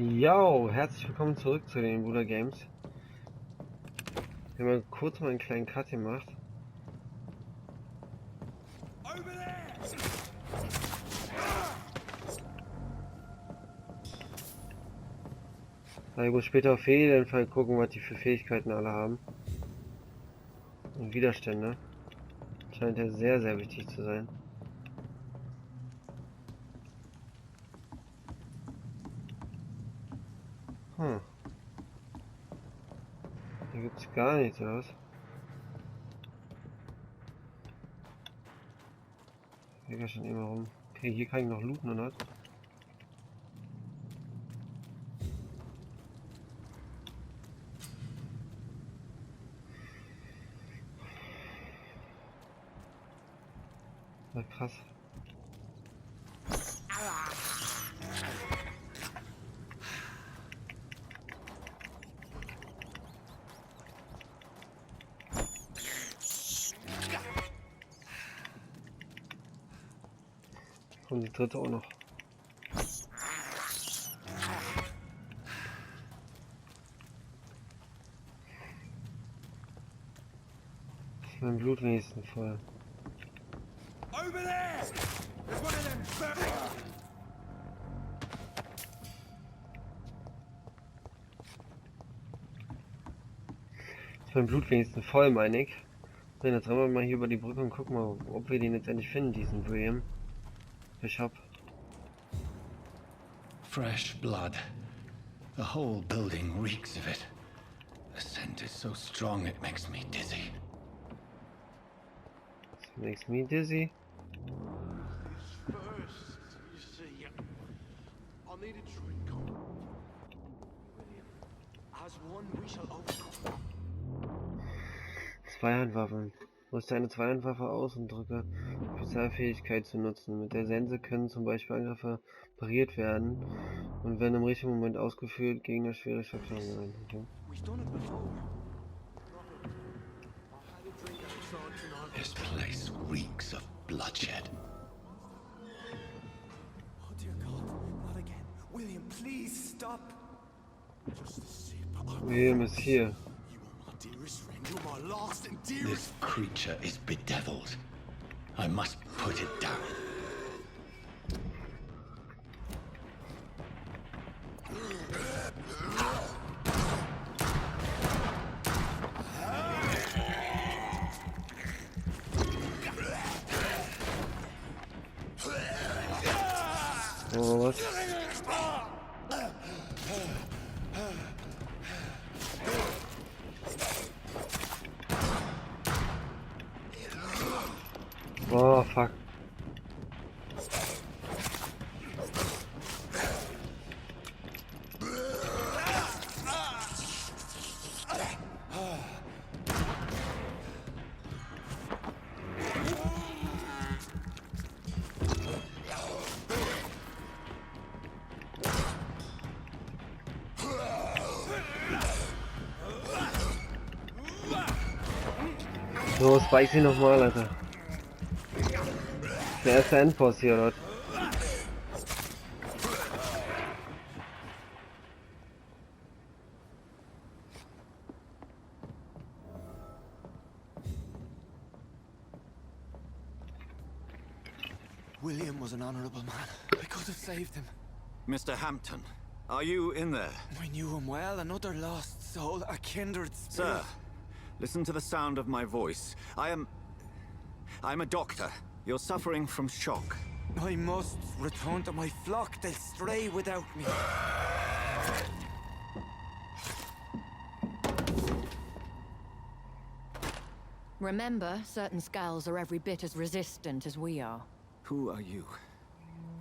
Yo, herzlich willkommen zurück zu den Gebrüder Games. Wir haben kurz mal einen kleinen Cut gemacht. Ich muss später auf jeden Fall gucken, was die für Fähigkeiten alle haben. Und Widerstände. Scheint ja sehr, sehr wichtig zu sein. Hier gibt's gar nichts, oder was? Hier geht schon immer rum. Okay, hier kann ich noch looten, oder was? Na krass. Und die dritte auch noch. Ist mein Blut wenigstens voll. Ist mein Blut wenigstens voll, meine ich. Und jetzt rennen wir mal hier über die Brücke und gucken mal, ob wir den jetzt endlich finden, diesen William Bishop. Fresh blood. The whole building reeks of it. The scent is so strong it makes me dizzy. It makes me dizzy. First, you see, I needed to recover. William, as one we shall overcome. Zweihandwaffen. Rüste eine Zweihandwaffe aus und drücke Spezialfähigkeit zu nutzen. Mit der Sense können zum Beispiel Angriffe pariert werden und wenn im richtigen Moment ausgeführt, Gegner schwere Schockungen werden. Okay. We've done it before. I've had a drink outside tonight. This place reeks of bloodshed. Oh dear God, not again. William, please stop. Just a sip. William ist hier. You are my dearest friend. You're my last and dearest. This creature is bedeviled. I must put it down. Oh, was? Oh, fuck. So, spicy nochmal, Alter. Der erste Endboss hier, Leute. William was an honorable man. I could have saved him. Mr. Hampton, are you in there? We knew him well, another lost soul, a kindred spirit. Sir, listen to the sound of my voice. I'm a doctor. You're suffering from shock. I must return to my flock. They'll stray without me. Remember, certain skulls are every bit as resistant as we are. Who are you?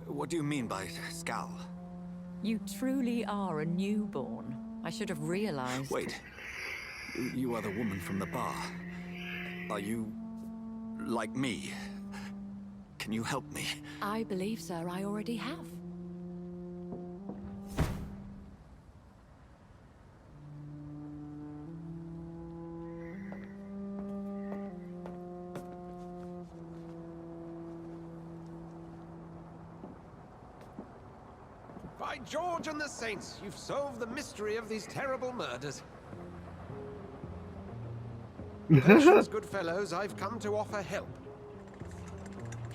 What do you mean by scowl? You truly are a newborn. I should have realized. Wait. You are the woman from the bar. Are you like me? Can you help me? I believe, sir, I already have. By George and the saints, you've solved the mystery of these terrible murders. Patience, good fellows, I've come to offer help.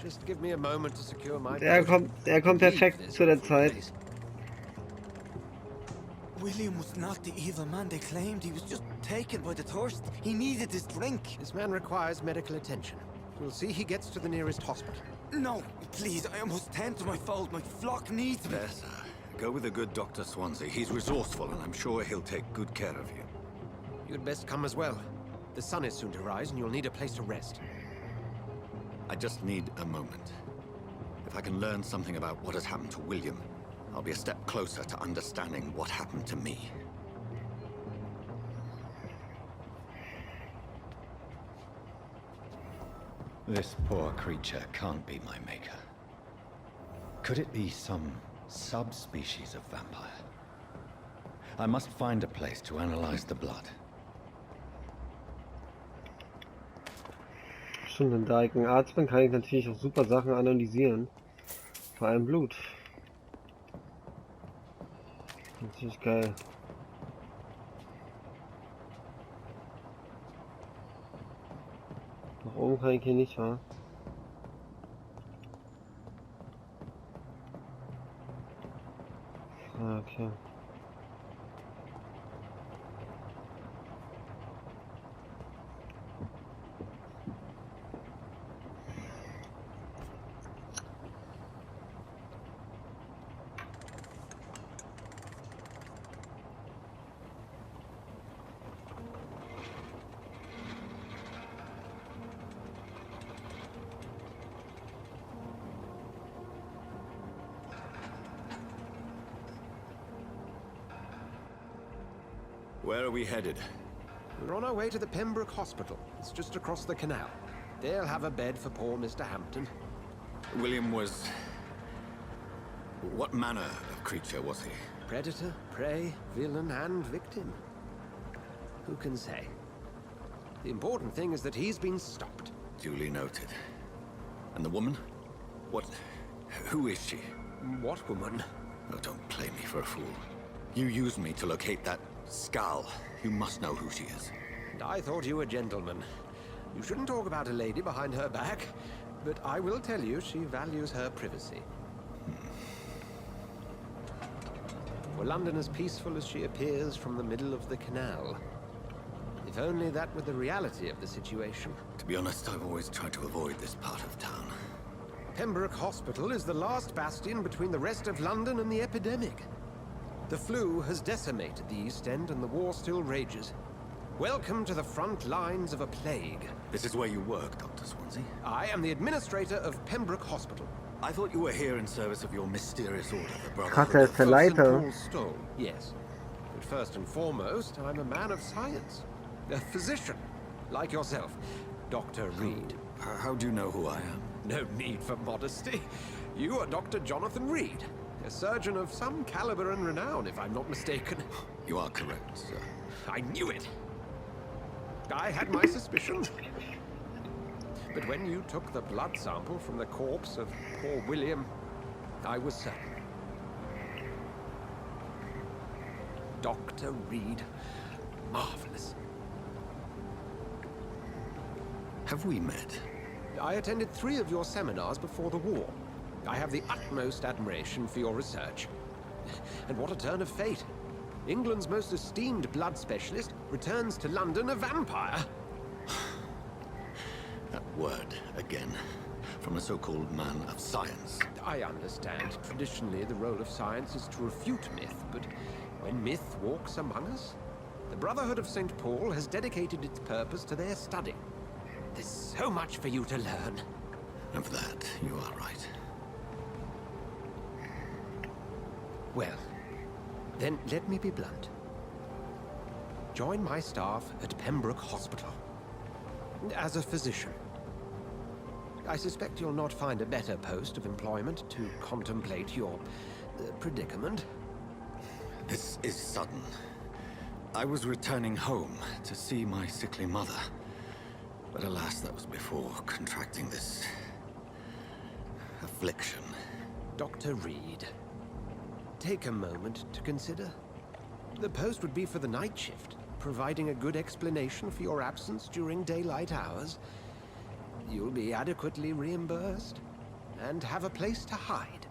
Just give me a moment to secure my Er kommt perfekt zu der Zeit. place. William was not the evil man they claimed. He was just taken by the thirst. He needed his drink. This man requires medical attention. We'll see he gets to the nearest hospital. No, please, I must tend to my fold. My flock needs me. Yes, sir. Go with the good Dr. Swansea. He's resourceful, and I'm sure he'll take good care of you. You'd best come as well. The sun is soon to rise, and you'll need a place to rest. I just need a moment. If I can learn something about what has happened to William, I'll be a step closer to understanding what happened to me. This poor creature can't be my maker. Could it be some subspecies of vampire? I must find a place to analyze the blood. Stimmt, da ich ein Arzt bin, kann ich natürlich auch super Sachen analysieren. Vor allem Blut. Natürlich geil. Nach oben kann ich hier nicht, wa? Ah, okay. Where are we headed? We're on our way to the Pembroke Hospital. It's just across the canal. They'll have a bed for poor Mr. Hampton. William was... What manner of creature was he? Predator, prey, villain, and victim. Who can say? The important thing is that he's been stopped. Duly noted. And the woman? What... Who is she? What woman? Oh, don't play me for a fool. You used me to locate that skull. You must know who she is. And I thought you a gentleman. You shouldn't talk about a lady behind her back, but I will tell you she values her privacy. Were London as peaceful as she appears from the middle of the canal? If only that were the reality of the situation. To be honest, I've always tried to avoid this part of town. Pembroke Hospital is the last bastion between the rest of London and the epidemic. The flu has decimated the East End and the war still rages. Welcome to the front lines of a plague. This is where you work, Dr. Swansea? I am the administrator of Pembroke Hospital. I thought you were here in service of your mysterious order, the Krass, Brotherhood ist der of... Leiter. Paul's Stole, yes. But first and foremost, I'm a man of science. A physician, like yourself, Dr. Reed. How do you know who I am? No need for modesty. You are Dr. Jonathan Reed, a surgeon of some caliber and renown, if I'm not mistaken. You are correct, sir. I knew it. I had my suspicions. But when you took the blood sample from the corpse of poor William, I was certain. Dr. Reed. Marvelous. Have we met? I attended 3 of your seminars before the war. I have the utmost admiration for your research. And what a turn of fate. England's most esteemed blood specialist returns to London a vampire. That word, again. From a so-called man of science. I understand. Traditionally, the role of science is to refute myth, but when myth walks among us, the Brotherhood of St. Paul has dedicated its purpose to their study. There's so much for you to learn. Of that, you are right. Well, then let me be blunt. Join my staff at Pembroke Hospital. As a physician. I suspect you'll not find a better post of employment to contemplate your predicament. This is sudden. I was returning home to see my sickly mother. But alas, that was before contracting this... affliction. Dr. Reed, take a moment to consider? The post would be for the night shift, providing a good explanation for your absence during daylight hours. You'll be adequately reimbursed and have a place to hide.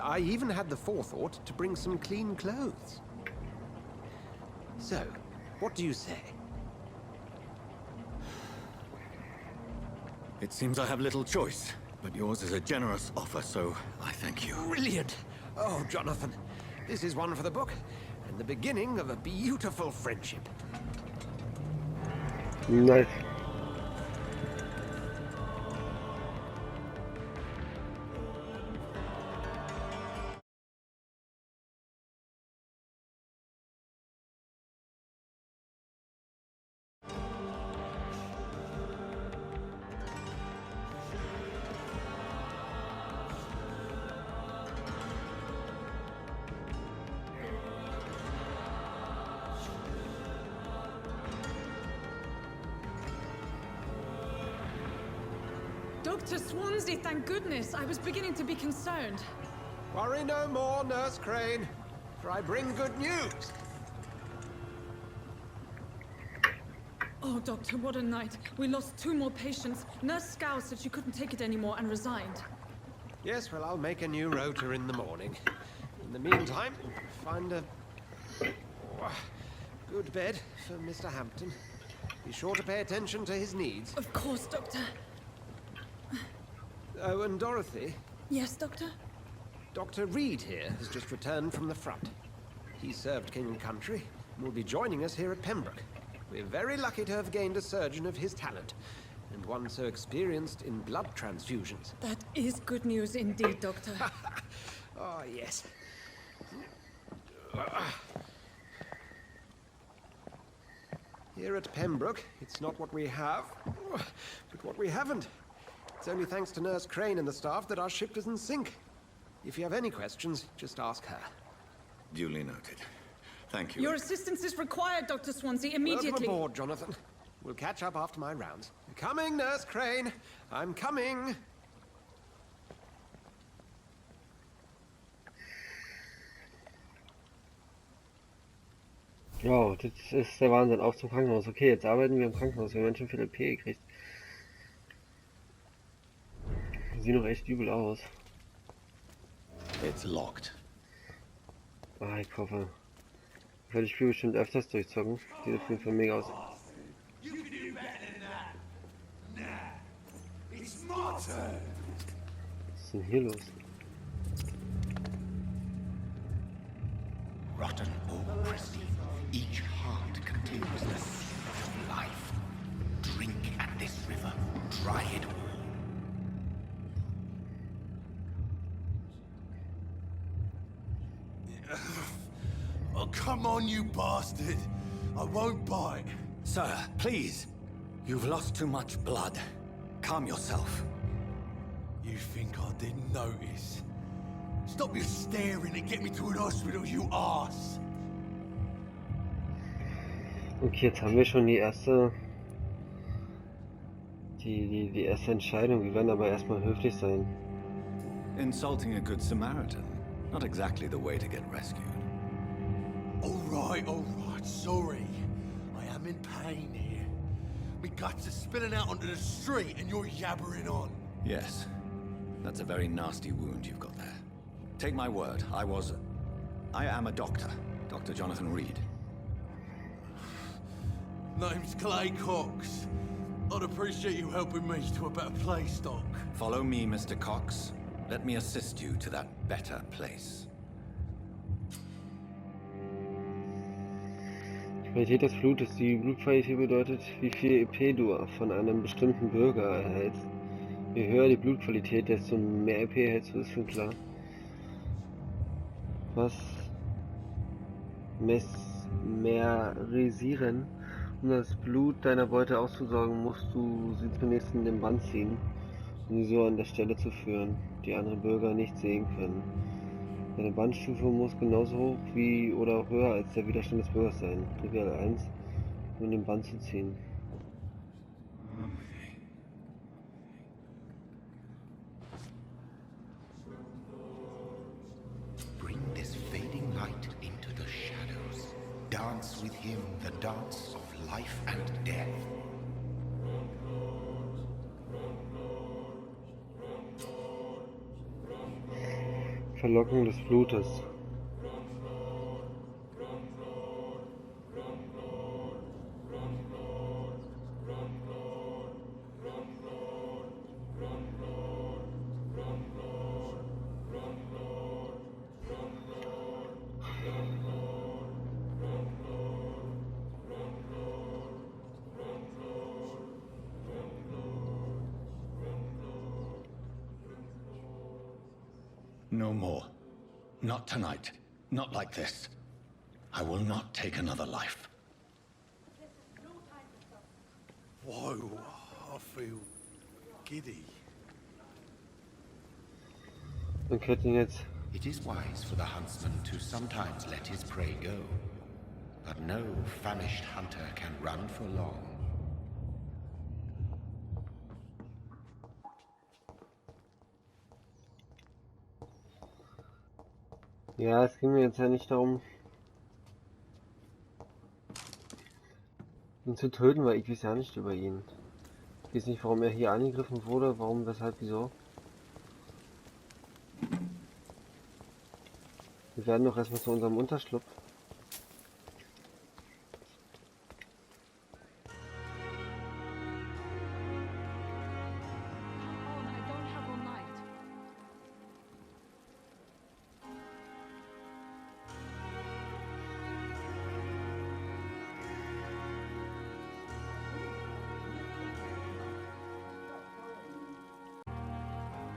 I even had the forethought to bring some clean clothes. So, what do you say? It seems I have little choice, but yours is a generous offer, so I thank you. Brilliant! Oh, Jonathan, this is one for the book, and the beginning of a beautiful friendship. Nice. Dr. Swansea, thank goodness. I was beginning to be concerned. Worry no more, Nurse Crane, for I bring good news. Oh, Doctor, what a night. We lost 2 more patients. Nurse Scow said she couldn't take it anymore and resigned. Yes, well, I'll make a new rota in the morning. In the meantime, find a good bed for Mr. Hampton. Be sure to pay attention to his needs. Of course, Doctor. Oh, and Dorothy, Yes, Doctor? Dr. Reed here has just returned from the front. He served King and Country and will be joining us here at Pembroke. We're very lucky to have gained a surgeon of his talent, and one so experienced in blood transfusions. That is good news indeed, Doctor. Oh, yes. Here at Pembroke, it's not what we have, but what we haven't. It's only thanks to Nurse Crane and the staff that our ship doesn't sink. If you have any questions, just ask her. Duly noted. Thank you. Your assistance is required, Dr. Swansea, immediately. Welcome aboard, Jonathan. We'll catch up after my rounds. Coming, Nurse Crane. I'm coming. Ja, das ist der Wahnsinn. Auf zum Krankenhaus. Okay, jetzt arbeiten wir im Krankenhaus. Wir haben schon viel LP gekriegt. Sieht noch echt übel aus. It's locked. Ah, ich hoffe. Ich werde das Spiel bestimmt öfters durchzocken. Sieht auf jeden Fall mega aus. Was ist denn hier los? Rotten or pristine, each heart contains the seed of life. Drink at this river, try it all. Oh, come on, you bastard! I won't bite. Sir, please. You've lost too much blood. Calm yourself. You think I didn't notice? Stop your staring and get me to an hospital, you arse! Okay, jetzt haben wir schon die erste die erste Entscheidung. Wir werden aber erstmal höflich sein. Insulting a good Samaritan. Not exactly the way to get rescued. Alright, sorry. I am in pain here. My guts are spilling out onto the street and you're yabbering on. Yes. That's a very nasty wound you've got there. Take my word, I am a doctor. Dr. Jonathan Reed. Name's Clay Cox. I'd appreciate you helping me to a better place, Doc. Follow me, Mr. Cox. Let me assist you to that better place. Die Qualität des Blutes. Die Blutqualität bedeutet, wie viel EP du von einem bestimmten Bürger erhältst. Je höher die Blutqualität, desto mehr EP erhältst du, ist schon klar. Was mesmerisieren, um das Blut deiner Beute auszusaugen, musst du sie zunächst in den Band ziehen, um sie so an der Stelle zu führen, die andere Bürger nicht sehen können. Deine Bandstufe muss genauso hoch wie oder höher als der Widerstand des Bürgers sein. Drücke L1, um den Band zu ziehen. Bring this fading him the dance of life and death. Verlockung des Blutes. No more. Not tonight. Not like this. I will not take another life. Whoa, I feel giddy. Man könnte ihn jetzt. It is wise for the huntsman to sometimes let his prey go, but no famished hunter can run for long. Ja, es ging mir jetzt ja nicht darum, ihn zu töten, weil ich weiß ja nicht über ihn. Ich weiß nicht, warum er hier angegriffen wurde, warum, weshalb, wieso. Wir werden doch erstmal zu unserem Unterschlupf.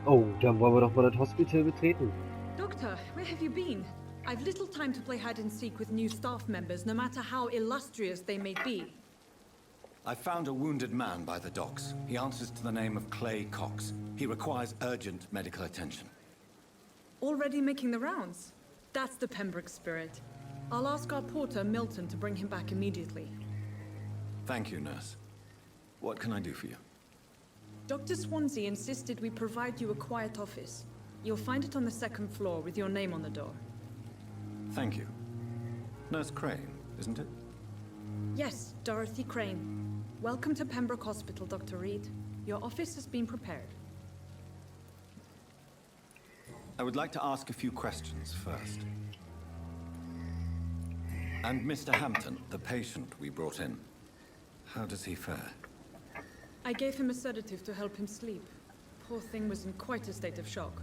Oh, dann wollen wir doch mal das Hospital betreten. Doctor, where have you been? I've little time to play hide and seek with new staff members, no matter how illustrious they may be. I found a wounded man by the docks. He answers to the name of Clay Cox. He requires urgent medical attention. Already making the rounds? That's the Pembroke spirit. I'll ask our porter, Milton, to bring him back immediately. Thank you, nurse. What can I do for you? Dr. Swansea insisted we provide you a quiet office. You'll find it on the second floor with your name on the door. Thank you. Nurse Crane, isn't it? Yes, Dorothy Crane. Welcome to Pembroke Hospital, Dr. Reed. Your office has been prepared. I would like to ask a few questions first. And Mr. Hampton, the patient we brought in. How does he fare? I gave him a sedative to help him sleep. Poor thing was in quite a state of shock.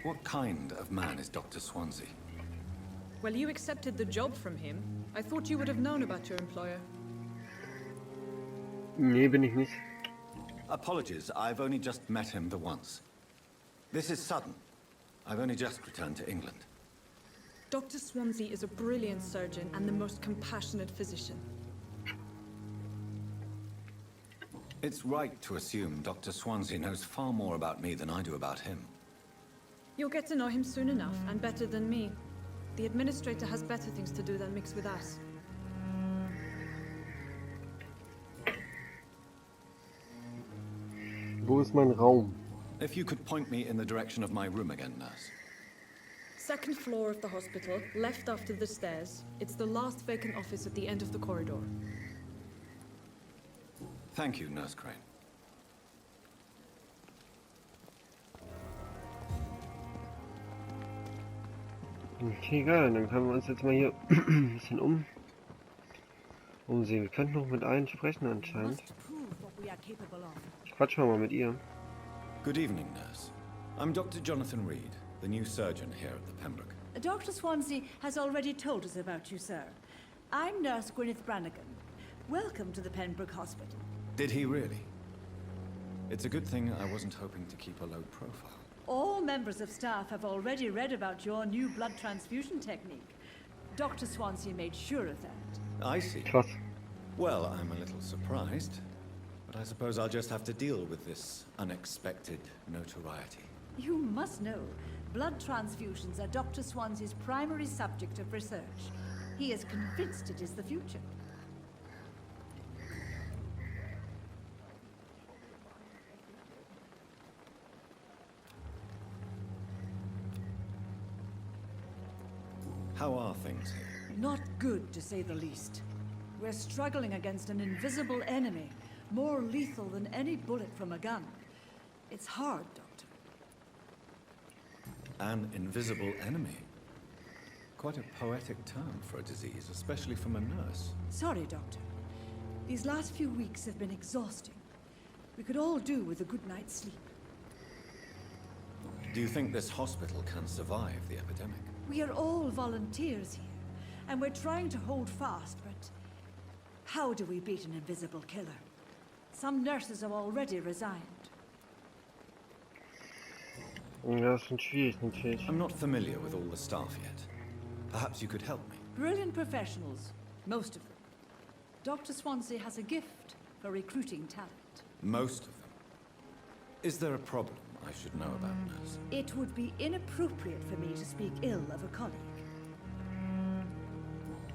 What kind of man is Dr. Swansea? Well, you accepted the job from him. I thought you would have known about your employer. Nee, bin ich nicht. Apologies, I've only just met him the once. This is sudden. I've only just returned to England. Dr. Swansea is a brilliant surgeon and the most compassionate physician. It's right to assume Dr. Swansea knows far more about me than I do about him. You'll get to know him soon enough, and better than me. The administrator has better things to do than mix with us. Wo ist mein Raum? If you could point me in the direction of my room again, nurse. Second floor of the hospital, left after the stairs. It's the last vacant office at the end of the corridor. Thank you, Nurse Crane. Okay, geil, dann können wir uns jetzt mal hier ein bisschen umsehen. Wir könnten noch mit allen sprechen anscheinend. Quatschen wir mal mit ihr. Good evening, nurse. I'm Dr. Jonathan Reed, the new surgeon here at the Pembroke. Dr. Swansea has already told us about you, sir. I'm Nurse Gwyneth Brannigan. Welcome to the Pembroke Hospital. Did he really? It's a good thing I wasn't hoping to keep a low profile. All members of staff have already read about your new blood transfusion technique. Dr. Swansea made sure of that. I see. Krass. Well, I'm a little surprised, but I suppose I'll just have to deal with this unexpected notoriety. You must know, blood transfusions are Dr. Swansea's primary subject of research. He is convinced it is the future. How are things here? Not good, to say the least. We're struggling against an invisible enemy, more lethal than any bullet from a gun. It's hard, Doctor. An invisible enemy? Quite a poetic term for a disease, especially from a nurse. Sorry, Doctor. These last few weeks have been exhausting. We could all do with a good night's sleep. Do you think this hospital can survive the epidemic? We are all volunteers here, and we're trying to hold fast, but how do we beat an invisible killer? Some nurses have already resigned. Ja, ist schon schwierig natürlich. I'm not familiar with all the staff yet. Perhaps you could help me. Brilliant professionals, most of them. Dr. Swansea has a gift for recruiting talent. Most of them. Is there a problem I should know about, nurse? It would be inappropriate for me to speak ill of a colleague.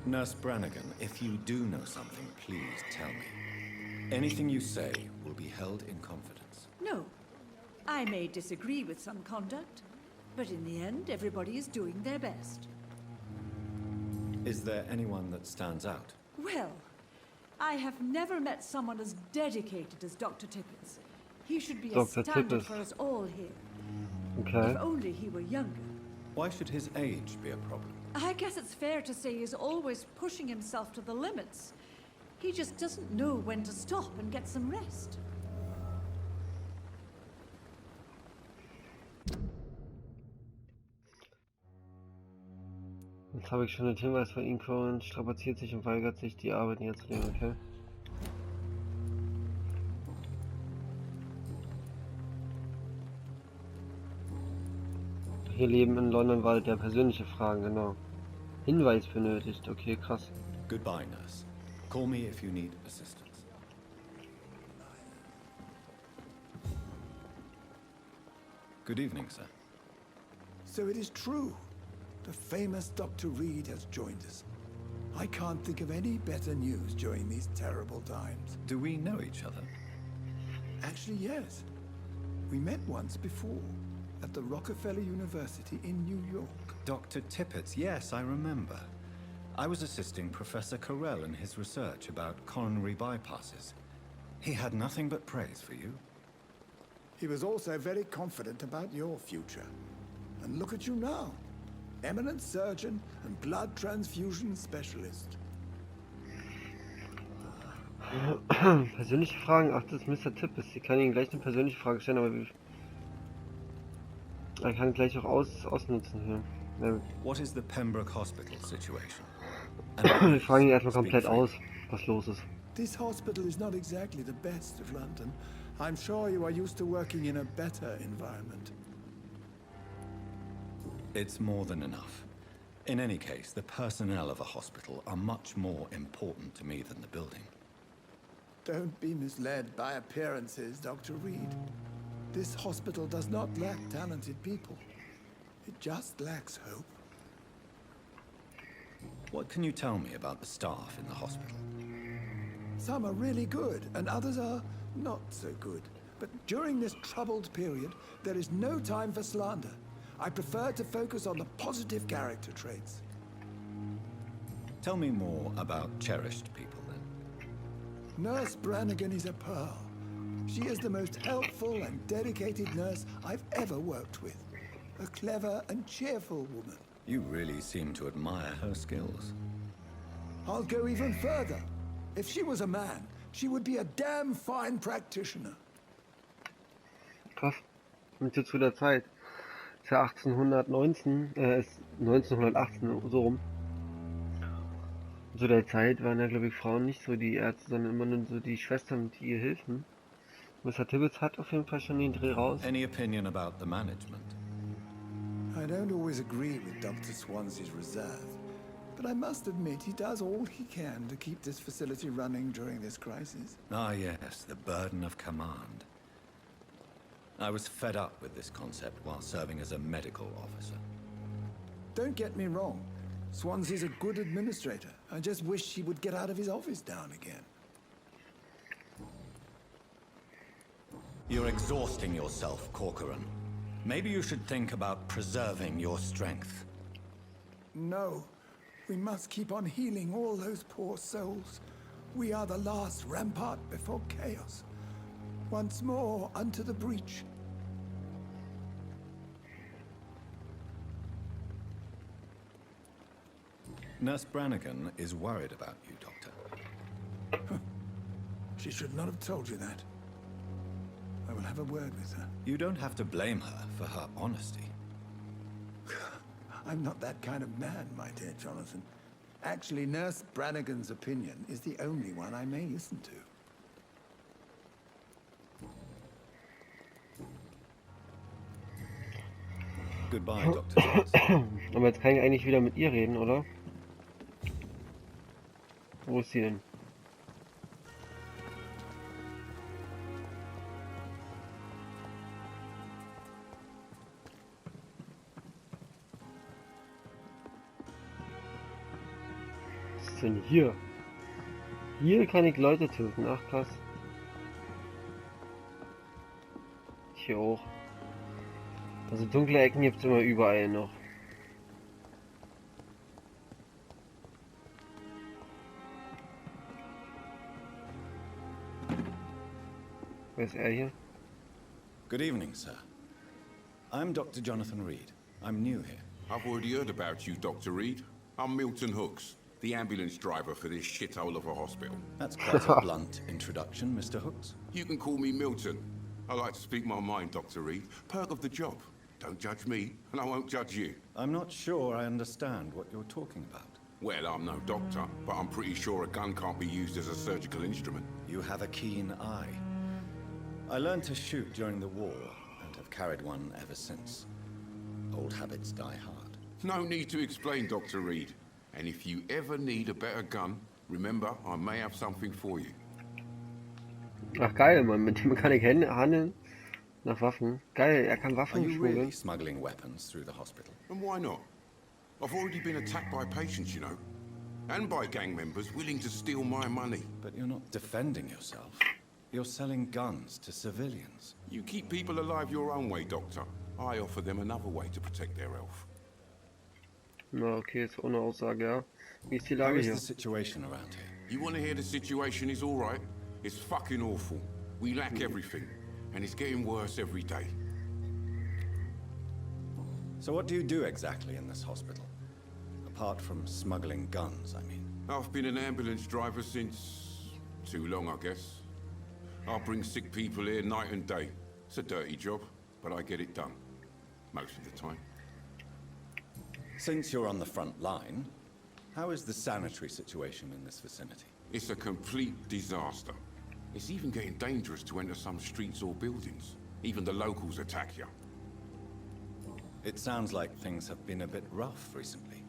Nurse Brannigan, if you do know something, please tell me. Anything you say will be held in confidence. No. I may disagree with some conduct, but in the end, everybody is doing their best. Is there anyone that stands out? Well, I have never met someone as dedicated as Dr. Tippett. He should be a Dr. standard Tippett. for us all here. Okay. If only he were younger. Why should his age be a problem? I guess it's fair to say he's always pushing himself to the limits. He just doesn't know when to stop and get some rest. Jetzt habe ich schon den Hinweis von ihm. Cohen strapaziert sich und weigert sich, die Arbeit niederzulegen, okay? Hier leben in London Wald, der persönliche Fragen, genau. Hinweis benötigt, okay, krass. Goodbye, nurse. Call me if you need assistance. Good evening, sir. So it is true. The famous Dr. Reed has joined us. I can't think of any better news during these terrible times. Do we know each other? Actually, yes. We met once before, at the Rockefeller University in New York. Dr. Tippett, yes, I remember. I was assisting Professor Carell in his research about coronary bypasses. He had nothing but praise for you. He was also very confident about your future. And look at you now. Eminent surgeon and blood transfusion specialist. Persönliche Fragen, ach, das ist Mr. Tippett. Sie kann Ihnen gleich eine persönliche Frage stellen, aber er kann gleich auch ausnutzen hier. Ja. What is the Pembroke Hospital situation? Wir fragen ihn erstmal komplett aus, was los ist. This hospital is not exactly the best of London. I'm sure you are used to working in a better environment. It's more than enough. In any case, the personnel of a hospital are much more important to me than the building. Don't be misled by appearances, Dr. Reed. This hospital does not lack talented people. It just lacks hope. What can you tell me about the staff in the hospital? Some are really good, and others are not so good. But during this troubled period, there is no time for slander. I prefer to focus on the positive character traits. Tell me more about cherished people, then. Nurse Brannigan is a pearl. She is the most helpful and dedicated nurse I've ever worked with. A clever and cheerful woman. You really seem to admire her skills. I'll go even further. If she was a man, she would be a damn fine practitioner. Krass. Und zu der Zeit. Ist ja 1819, ist 1918 so rum. Zu der Zeit waren ja, glaube ich, Frauen nicht so die Ärzte, sondern immer nur so die Schwestern, die ihr helfen. Mr. Tippett hat auf jeden Fall schon den Dreh raus. Any opinion about the management? I don't always agree with Dr. Swansea's reserve, but I must admit he does all he can to keep this facility running during this crisis. Ah, yes, the burden of command. I was fed up with this concept while serving as a medical officer. Don't get me wrong. Swansea's a good administrator. I just wish he would get out of his office now and again. You're exhausting yourself, Corcoran. Maybe you should think about preserving your strength. No, We must keep on healing all those poor souls. We are the last rampart before chaos. Once more unto the breach. Nurse Brannigan is worried about you, Doctor. She should not have told you that. I will have a word with her. You don't have to blame her for her honesty. I'm not that kind of man, my dear Jonathan. Actually, Nurse Brannigan's opinion is the only one I may listen to. Goodbye, Dr. Jones. Aber jetzt kann ich eigentlich wieder mit ihr reden, oder? Wo ist sie denn? Was ist denn hier? Hier kann ich Leute töten. Ach krass. Hier auch. Also dunkle Ecken gibt es immer überall noch. Wer ist er hier? Good evening, sir. I'm Dr. Jonathan Reed. I'm new here. I've already heard about you, Dr. Reed. I'm Milton Hooks, the ambulance driver for this shithole of a hospital. That's quite a blunt introduction, Mr. Hooks. You can call me Milton. I like to speak my mind, Dr. Reed. Perk of the job. Don't judge me, and I won't judge you. I'm not sure I understand what you're talking about. Well, I'm no doctor, but I'm pretty sure a gun can't be used as a surgical instrument. You have a keen eye. I learned to shoot during the war, and have carried one ever since. Old habits die hard. No need to explain, Dr. Reed. And if you ever need a better gun, remember, I may have something for you. Ach geil, Mann, mit dem kann ich handeln. Nach Waffen. Geil, er kann Waffen schmuggeln. Are you really smuggling weapons through the hospital? And why not? I've already been attacked by patients, you know. And by gang members willing to steal my money. But you're not defending yourself. You're selling guns to civilians. You keep people alive your own way, Doctor. I offer them another way to protect their health. Na, okay, ist ohne Aussage, ja. Wie ist die Lage hier? How is the situation around here? You want to hear the situation is all right? It's fucking awful. We lack everything. And it's getting worse every day. So what do you do exactly in this hospital? Apart from smuggling guns, I mean. I've been an ambulance driver since... too long, I guess. I bring sick people here night and day. It's a dirty job, but I get it done. Most of the time. Since you're on the front line, how is the sanitary situation in this vicinity? It's a complete disaster. It's even getting dangerous to enter some streets or buildings. Even the locals attack you. It sounds like things have been a bit rough recently.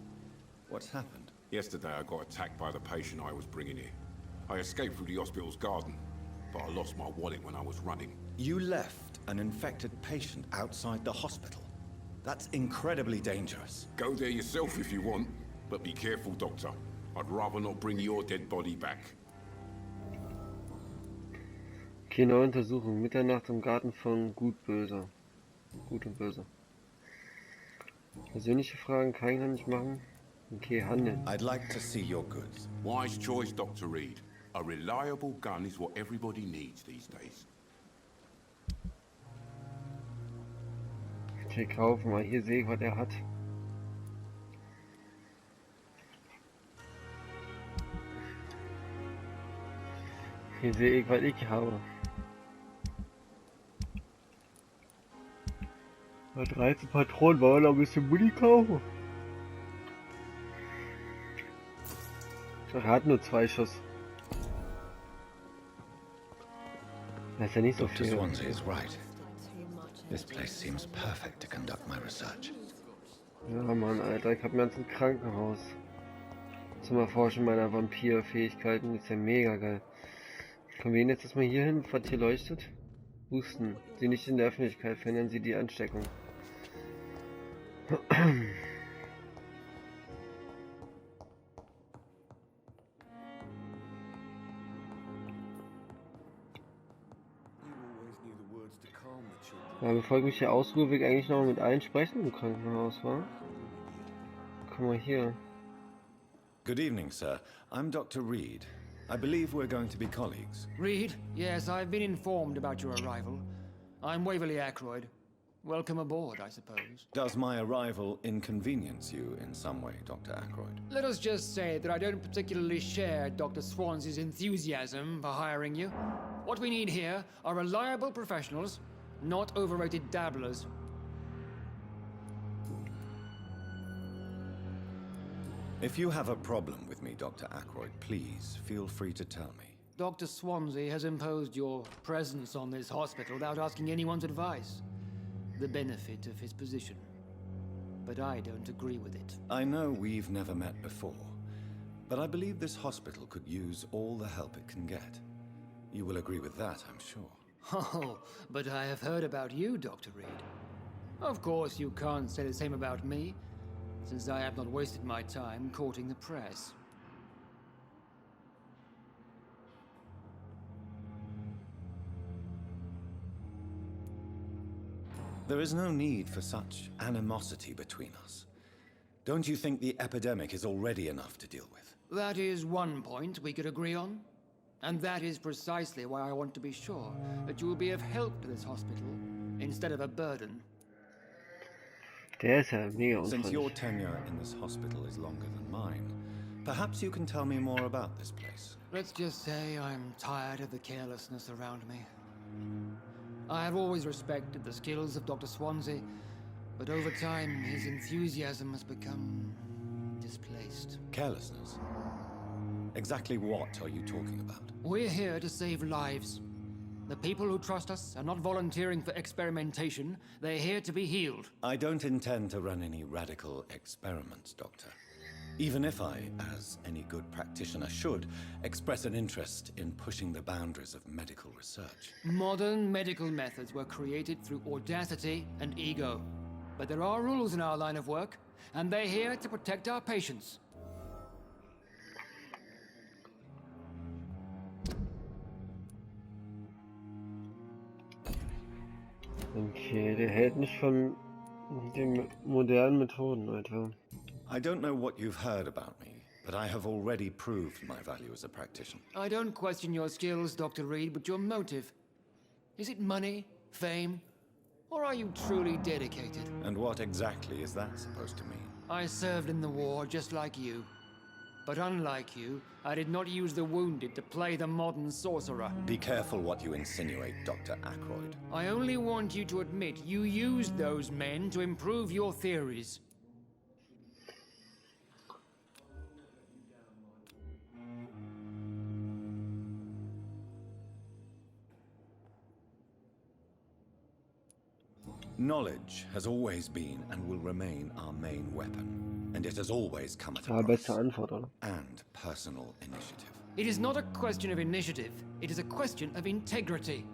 What's happened? Yesterday I got attacked by the patient I was bringing here. I escaped through the hospital's garden, but I lost my wallet when I was running. You left an infected patient outside the hospital? That's incredibly dangerous. Go there yourself if you want, but be careful, Doctor. I'd rather not bring your dead body back. Okay, neue Untersuchung. Mitternacht im Garten von Böse. Gut und Böse. Persönliche Fragen kann ich noch nicht machen. Okay, handeln. I'd like to see your goods. Wise choice, Dr. Reed. A reliable gun is what everybody needs these days. Okay, kaufen mal. Hier sehe ich, was er hat. Hier sehe ich, was ich habe. 13 Patronen, wollen wir noch ein bisschen Muni kaufen? Er hat nur 2 Schuss. Das ist ja nicht so viel. Dr. Swansea is right. This place seems perfect to conduct my research. Ja, Mann, Alter, ich hab mir ganz ein Krankenhaus. Zum Erforschen meiner Vampir-Fähigkeiten ist ja mega geil. Kommen wir jetzt erstmal hier hin, was hier leuchtet? Husten. Sie nicht in der Öffentlichkeit, verhindern Sie die Ansteckung. Ja, bevor ich mich hier ausruhe, will ich eigentlich noch mit allen sprechen im Krankenhaus, wa? Guck mal hier. Good evening, sir. I'm Dr. Reed. I believe we're going to be colleagues. Reed? Yes, I've been informed about your arrival. I'm Waverly Ackroyd. Welcome aboard, I suppose. Does my arrival inconvenience you in some way, Dr. Ackroyd? Let us just say that I don't particularly share Dr. Swansea's enthusiasm for hiring you. What we need here are reliable professionals, not overrated dabblers. If you have a problem with me, Dr. Ackroyd, please feel free to tell me. Dr. Swansea has imposed your presence on this hospital without asking anyone's advice. The benefit of his position. But I don't agree with it. I know we've never met before, but I believe this hospital could use all the help it can get. You will agree with that, I'm sure. Oh, but I have heard about you, Dr. Reed. Of course, you can't say the same about me, since I have not wasted my time courting the press. There is no need for such animosity between us. Don't you think the epidemic is already enough to deal with? That is one point we could agree on. And that is precisely why I want to be sure that you will be of help to this hospital, instead of a burden. Since your tenure in this hospital is longer than mine, perhaps you can tell me more about this place. Let's just say I'm tired of the carelessness around me. I have always respected the skills of Dr. Swansea, but over time his enthusiasm has become displaced. Carelessness? Exactly what are you talking about? We're here to save lives. The people who trust us are not volunteering for experimentation. They're here to be healed. I don't intend to run any radical experiments, Doctor. Even if I, as any good practitioner should, express an interest in pushing the boundaries of medical research. Modern medical methods were created through audacity and ego. But there are rules in our line of work, and they're here to protect our patients. Okay, der hält nicht von den modernen Methoden, Alter. I don't know what you've heard about me, but I have already proved my value as a practitioner. I don't question your skills, Dr. Reed, but your motive. Is it money, fame, or are you truly dedicated? And what exactly is that supposed to mean? I served in the war just like you. But unlike you, I did not use the wounded to play the modern sorcerer. Be careful what you insinuate, Dr. Ackroyd. I only want you to admit you used those men to improve your theories. Knowledge has always been and will remain our main weapon, and it has always come at a price. And personal initiative. It is not a question of initiative, it is a question of integrity.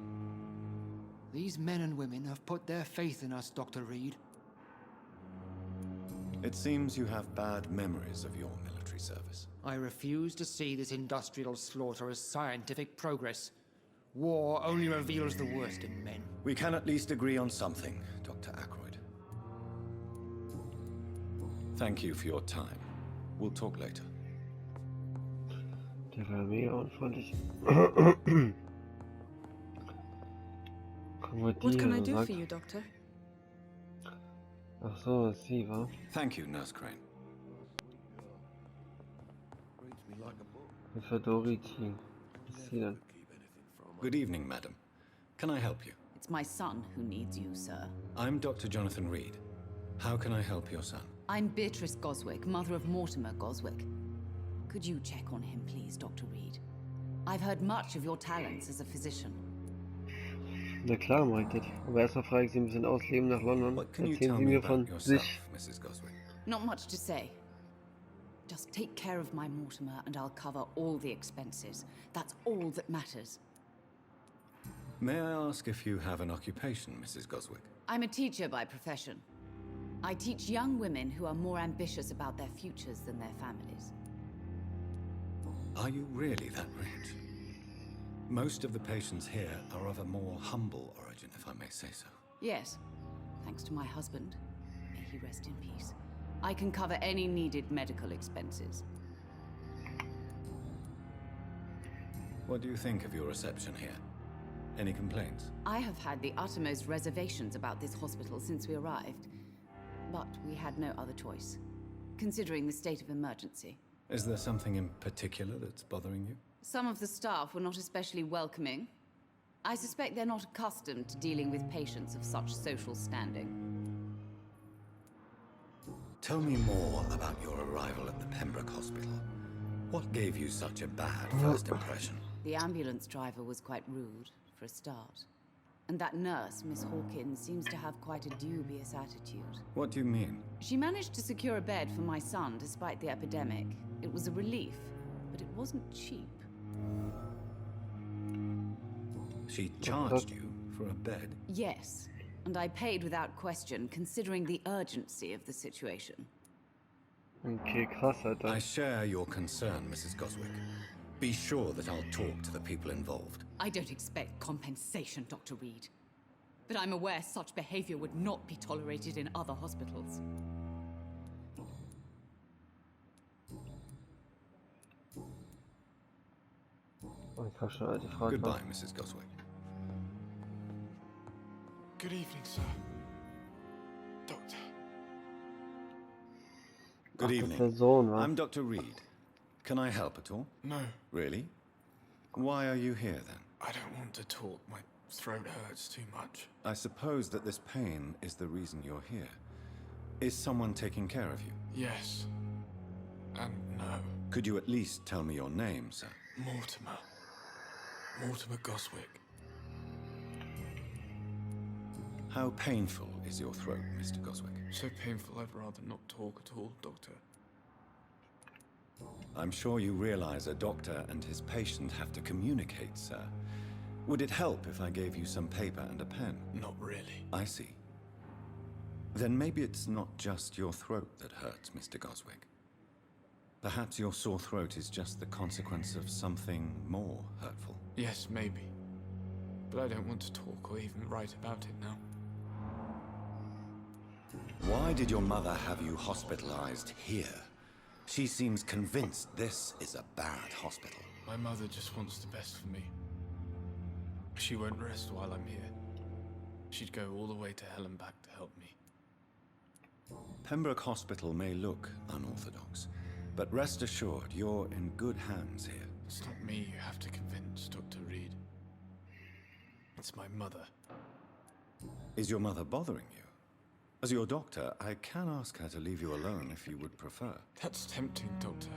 These men and women have put their faith in us, Dr. Reed. It seems you have bad memories of your military service. I refuse to see this industrial slaughter as scientific progress. War only reveals the worst in men. We can at least agree on something, Dr. Ackroyd. Thank you for your time. We'll talk later. Der war mega unfreundlich. What can I do for you, Doctor? Ach so, ist sie, wa? Thank you, Nurse Crane. Das war Dorothy. Was ist sie denn? Good evening, madam. Can I help you? It's my son who needs you, sir. I'm Dr. Jonathan Reed. How can I help your son? I'm Beatrice Goswick, mother of Mortimer Goswick. Could you check on him, please, Dr. Reed? I've heard much of your talents as a physician. Na klar, mach ich das. Aber erstmal frage ich Sie ein bisschen aus, Leben nach London. Erzählen Sie mir von sich. Mrs. Goswick? Not much to say. Just take care of my Mortimer and I'll cover all the expenses. That's all that matters. May I ask if you have an occupation, Mrs. Goswick? I'm a teacher by profession. I teach young women who are more ambitious about their futures than their families. Are you really that rich? Most of the patients here are of a more humble origin, if I may say so. Yes, thanks to my husband. May he rest in peace. I can cover any needed medical expenses. What do you think of your reception here? Any complaints? I have had the uttermost reservations about this hospital since we arrived. But we had no other choice, considering the state of emergency. Is there something in particular that's bothering you? Some of the staff were not especially welcoming. I suspect they're not accustomed to dealing with patients of such social standing. Tell me more about your arrival at the Pembroke Hospital. What gave you such a bad first impression? The ambulance driver was quite rude, for a start. And that nurse, Miss Hawkins, seems to have quite a dubious attitude. What do you mean? She managed to secure a bed for my son despite the epidemic. It was a relief, but it wasn't cheap. She charged you for a bed? Yes, and I paid without question, considering the urgency of the situation. Okay, krass, Alter. I share your concern, Mrs. Goswick. Be sure that I'll talk to the people involved. I don't expect compensation, Dr. Reed. But I'm aware such behavior would not be tolerated in other hospitals. Goodbye, Mrs. Goswick. Good evening, sir. Doctor. Good evening. I'm Dr. Reed. Can I help at all? No. Really? Why are you here then? I don't want to talk. My throat hurts too much. I suppose that this pain is the reason you're here. Is someone taking care of you? Yes. And no. Could you at least tell me your name, sir? Mortimer. Mortimer Goswick. How painful is your throat, Mr. Goswick? So painful I'd rather not talk at all, Doctor. I'm sure you realize a doctor and his patient have to communicate, sir. Would it help if I gave you some paper and a pen? Not really. I see. Then maybe it's not just your throat that hurts, Mr. Goswick. Perhaps your sore throat is just the consequence of something more hurtful. Yes, maybe. But I don't want to talk or even write about it now. Why did your mother have you hospitalized here? She seems convinced this is a bad hospital. My mother just wants the best for me. She won't rest while I'm here. She'd go all the way to hell and back to help me. Pembroke Hospital may look unorthodox, but rest assured you're in good hands here. It's not me you have to convince, Dr. Reed. It's my mother. Is your mother bothering you? As your doctor, I can ask her to leave you alone if you would prefer. That's tempting, Doctor.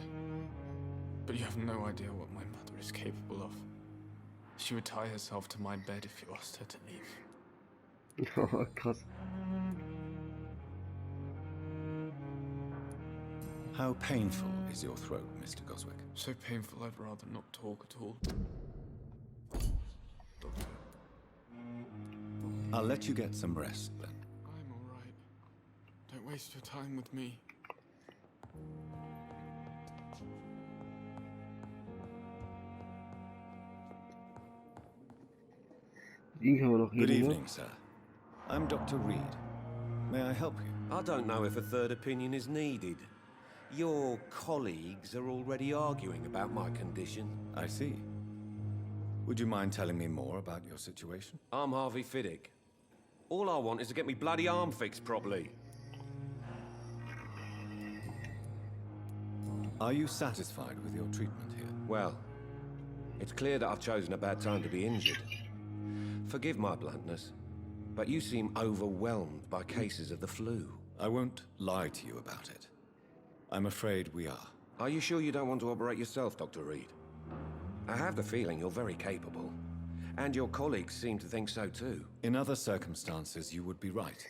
But you have no idea what my mother is capable of. She would tie herself to my bed if you asked her to leave. Oh, krass. How painful is your throat, Mr. Goswick? So painful I'd rather not talk at all. Doctor. I'll let you get some rest, then. I'm all right. Don't waste your time with me. Good evening, sir. I'm Dr. Reed. May I help you? I don't know if a third opinion is needed. Your colleagues are already arguing about my condition. I see. Would you mind telling me more about your situation? I'm Harvey Fiddick. All I want is to get me bloody arm fixed properly. Are you satisfied with your treatment here? Well, it's clear that I've chosen a bad time to be injured. Forgive my bluntness, but you seem overwhelmed by cases of the flu. I won't lie to you about it. I'm afraid we are. Are you sure you don't want to operate yourself, Dr. Reed? I have the feeling you're very capable, and your colleagues seem to think so too. In other circumstances, you would be right.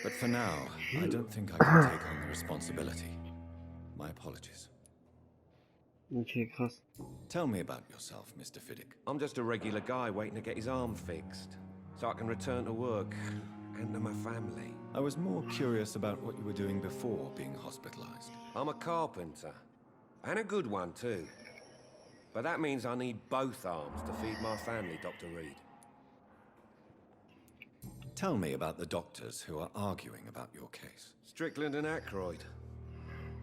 But for now, I don't think I can take on the responsibility. My apologies. Okay, krass. Tell me about yourself, Mr. Fiddick. I'm just a regular guy waiting to get his arm fixed, so I can return to work and to my family. I was more curious about what you were doing before being hospitalized. I'm a carpenter, and a good one too. But that means I need both arms to feed my family, Dr. Reed. Tell me about the doctors who are arguing about your case. Strickland and Aykroyd.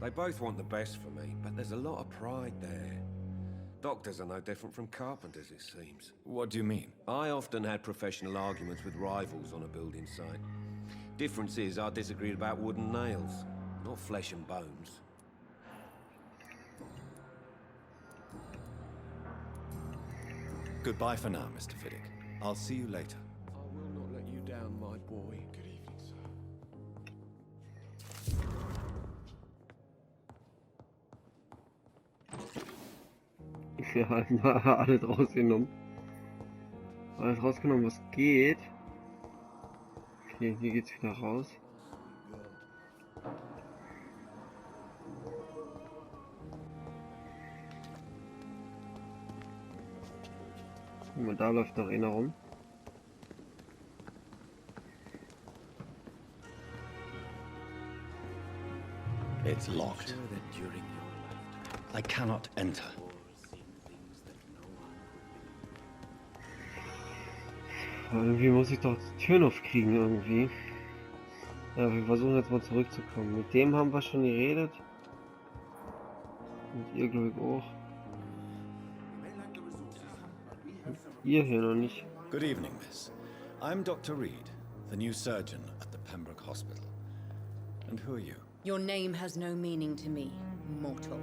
They both want the best for me, but there's a lot of pride there. Doctors are no different from carpenters, it seems. What do you mean? I often had professional arguments with rivals on a building site. Difference is, I disagreed about wood and nails, not flesh and bones. Goodbye for now, Mr. Fiddick. I'll see you later. I will not let you down, my boy. Good evening, sir. Ja, alles rausgenommen. Alles rausgenommen, was geht. Okay, hier geht's wieder raus. Und da läuft noch einer rum. It's locked. I cannot enter. Irgendwie muss ich doch die Türen aufkriegen irgendwie. Ja, wir versuchen jetzt mal zurückzukommen. Mit dem haben wir schon geredet. Und ihr glaube ich auch. Und ihr hier noch nicht. Good evening, miss. I'm Dr. Reed, the new surgeon at the Pembroke Hospital. And who are you? Your name has no meaning to me, mortal.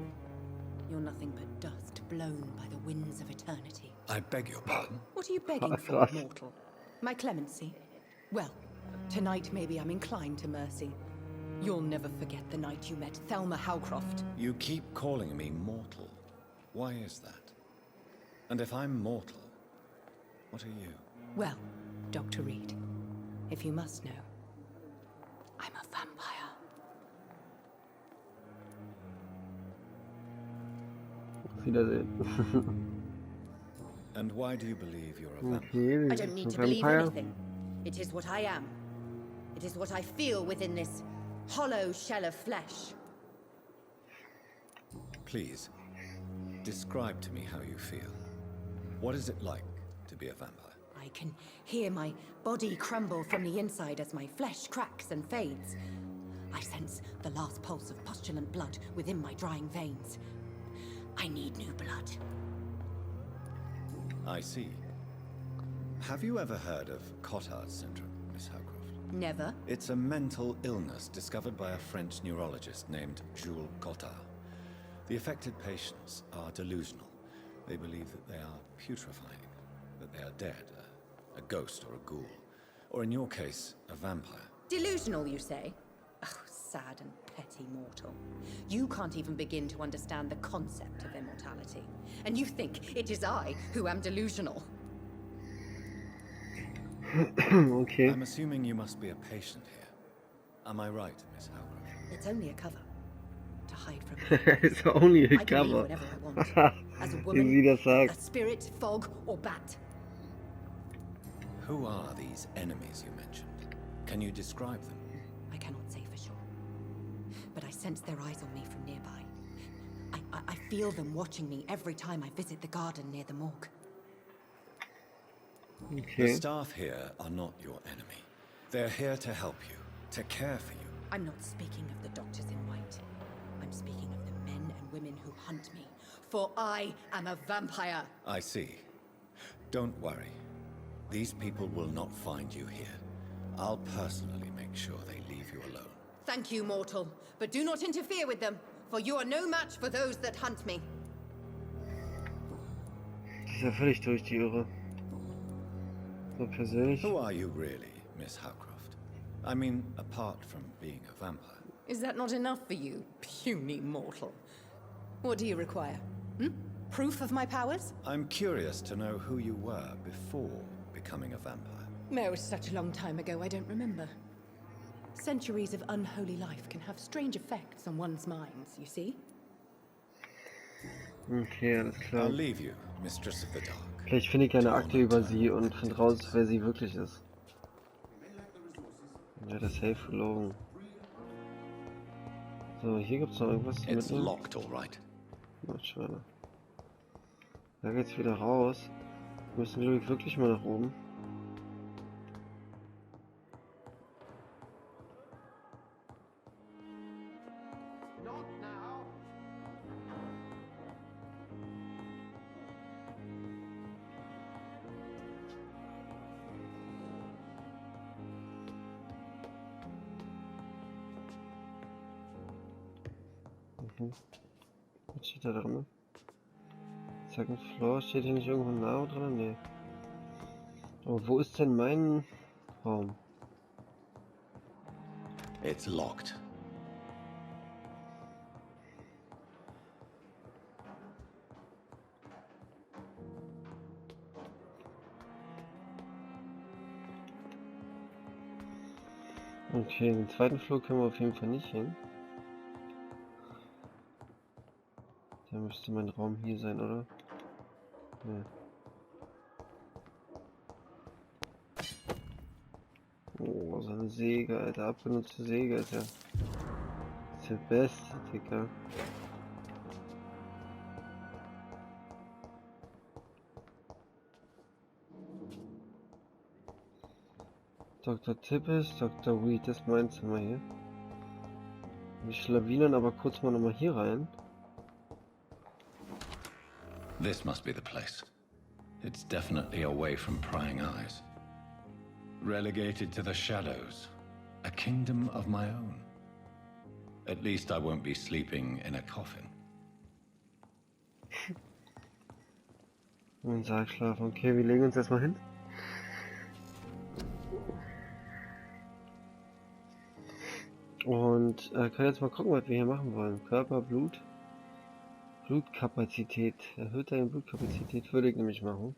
You're nothing but dust blown by the winds of eternity. I beg your pardon? What are you begging for, mortal? My clemency? Well, tonight maybe I'm inclined to mercy. You'll never forget the night you met Thelma Howcroft. You keep calling me mortal. Why is that? And if I'm mortal, what are you? Well, Dr. Reed, if you must know, I'm a vampire. And why do you believe you're a vampire? I don't need to believe anything. It is what I am. It is what I feel within this hollow shell of flesh. Please, describe to me how you feel. What is it like to be a vampire? I can hear my body crumble from the inside as my flesh cracks and fades. I sense the last pulse of postulant blood within my drying veins. I need new blood. I see. Have you ever heard of Cotard's syndrome, Miss Howcroft? Never. It's a mental illness discovered by a French neurologist named Jules Cotard. The affected patients are delusional. They believe that they are putrefying, that they are dead, a ghost or a ghoul, or in your case, a vampire. Delusional, you say? Oh, sad and petty mortal. You can't even begin to understand the concept of immortality. And you think it is I who am delusional. Okay. I'm assuming you must be a patient here. Am I right, Miss Howcroft? It's only a cover. To hide from It's only a I can leave cover. whenever I want. As a woman, Wie sie das sagt. a spirit, fog, or bat. Who are these enemies you mentioned? Can you describe them? I cannot say for sure. But I sense their eyes on me from nearby. I feel them watching me every time I visit the garden near the morgue. Okay. The staff here are not your enemy. They're here to help you, to care for you. I'm not speaking of the doctors in white. I'm speaking of the men and women who hunt me. For I am a vampire. I see. Don't worry. These people will not find you here. I'll personally make sure they leave you alone. Thank you, mortal. But do not interfere with them, for you are no match for those that hunt me. Das ist ja völlig durch die Irre. So persönlich. Who are you really, Miss Howcroft? I mean, apart from being a vampire. Is that not enough for you, puny mortal? What do you require? Proof of my powers? I'm curious to know who you were before becoming a vampire. No, it was such a long time ago, I don't remember. Centuries of unholy life can have strange effects on one's minds, you see? Okay, alles klar. I'll leave you, Mistress of the Dark. Vielleicht finde ich eine Akte über sie und finde raus, wer sie wirklich ist. Ja, das safe gelogen. So, hier gibt's noch irgendwas zu It's mitnehmen. locked, all right. Oh, schade. Da geht's wieder raus. Wir müssen, glaube ich, wirklich mal nach oben. Hm. Was steht da drin? Second Floor, steht hier nicht irgendwo ein Name drin? Nee. Aber wo ist denn mein Raum? It's locked. Okay, den zweiten Flur können wir auf jeden Fall nicht hin. Da müsste mein Raum hier sein, oder? Ja. Oh, so eine Säge, Alter. Abgenutzte Säge ist ja... ist der beste, Digga. Dr. Tippes, Dr. Weed, das ist mein Zimmer hier. Wir schlawinern aber kurz mal nochmal hier rein. This must be the place. It's definitely away from prying eyes. Relegated to the shadows. A kingdom of my own. At least I won't be sleeping in a coffin. Und Sargschlafen. Okay, wir legen uns erstmal hin. Und können jetzt mal gucken, was wir hier machen wollen. Körper, Blut. Blutkapazität. Erhöht deine Blutkapazität, würde ich nämlich machen.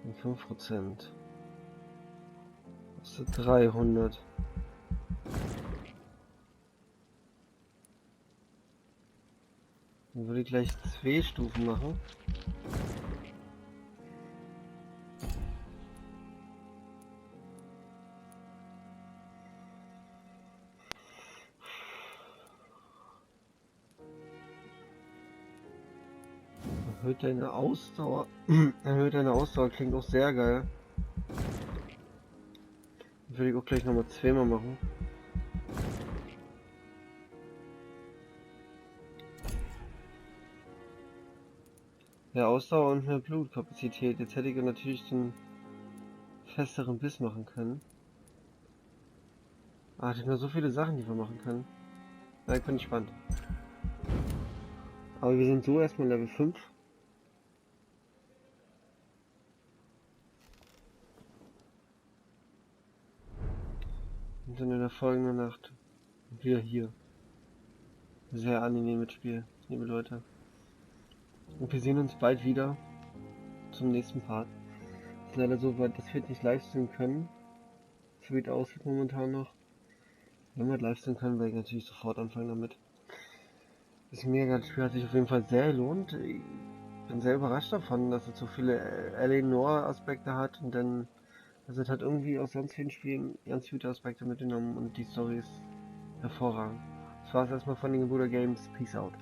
Um 5%. Das ist 300. Dann würde ich gleich 2 Stufen machen. Erhöht deine Ausdauer. Erhöht deine Ausdauer, klingt auch sehr geil. Dann würde ich auch gleich nochmal 2 mal machen. Ja, Ausdauer und mehr Blutkapazität. Jetzt hätte ich natürlich den festeren Biss machen können. Ah, es sind nur so viele Sachen, die wir machen können. Ja, ich bin gespannt. Aber wir sind so erstmal Level 5. Und dann in der folgenden Nacht wieder hier. Sehr angenehmes Spiel, liebe Leute. Und wir sehen uns bald wieder zum nächsten Part. Es ist leider so weit, dass wir nicht livestreamen können. So wie es aussieht momentan noch. Wenn wir livestreamen können, werde ich natürlich sofort anfangen damit. Das Mega-Spiel hat sich auf jeden Fall sehr gelohnt. Ich bin sehr überrascht davon, dass es so viele Eleanor-Aspekte hat und dann, also es hat irgendwie aus ganz vielen Spielen ganz gute Aspekte mitgenommen und die Story ist hervorragend. Das war's erstmal von den Gebrüder Games. Peace out.